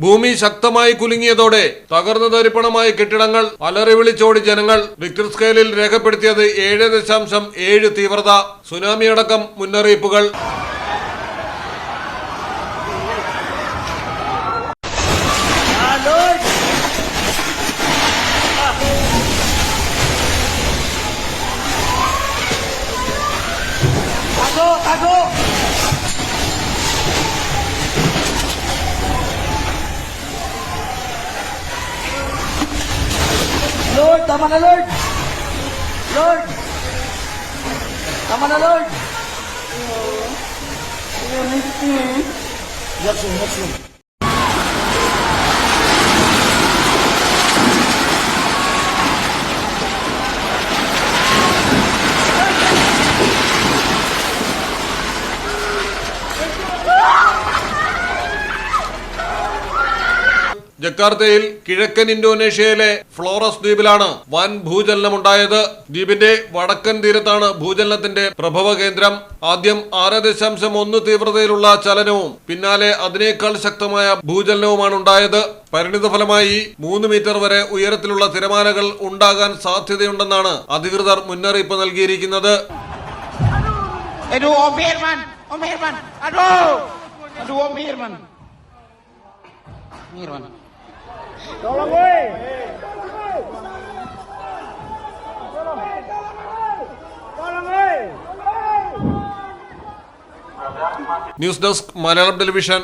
ഭൂമി ശക്തമായി കുലുങ്ങിയതോടെ തകർന്നു തരിപ്പണമായ കെട്ടിടങ്ങൾ, അലറി വിളിച്ചോടി ജനങ്ങൾ. റിക്ടർ സ്കെയിലിൽ രേഖപ്പെടുത്തിയത് 7.7 തീവ്രത. സുനാമി അടക്കം മുന്നറിയിപ്പുകൾ. Lord, tama na Lord! Lord! Tama na Lord! Yasin. ജക്കാർത്തയിൽ കിഴക്കൻ ഇന്തോനേഷ്യയിലെ ഫ്ലോറസ് ദ്വീപിലാണ് വൻ ഭൂചലനമുണ്ടായത്. ദ്വീപിന്റെ വടക്കൻ തീരത്താണ് ഭൂചലനത്തിന്റെ പ്രഭവ കേന്ദ്രം. ആദ്യം 6.1 തീവ്രതയിലുള്ള ചലനവും പിന്നാലെ അതിനേക്കാൾ ശക്തമായ ഭൂചലനവുമാണ് ഉണ്ടായത്. പരിണിത ഫലമായി 3 മീറ്റർ വരെ ഉയരത്തിലുള്ള തിരമാലകൾ ഉണ്ടാകാൻ സാധ്യതയുണ്ടെന്നാണ് അധികൃതർ മുന്നറിയിപ്പ് നൽകിയിരിക്കുന്നത്. News desk Malayalam television.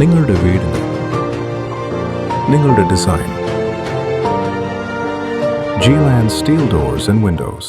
നിങ്ങളുടെ വീടിന് നിങ്ങളുടെ design. G-Land Steel Doors and Windows.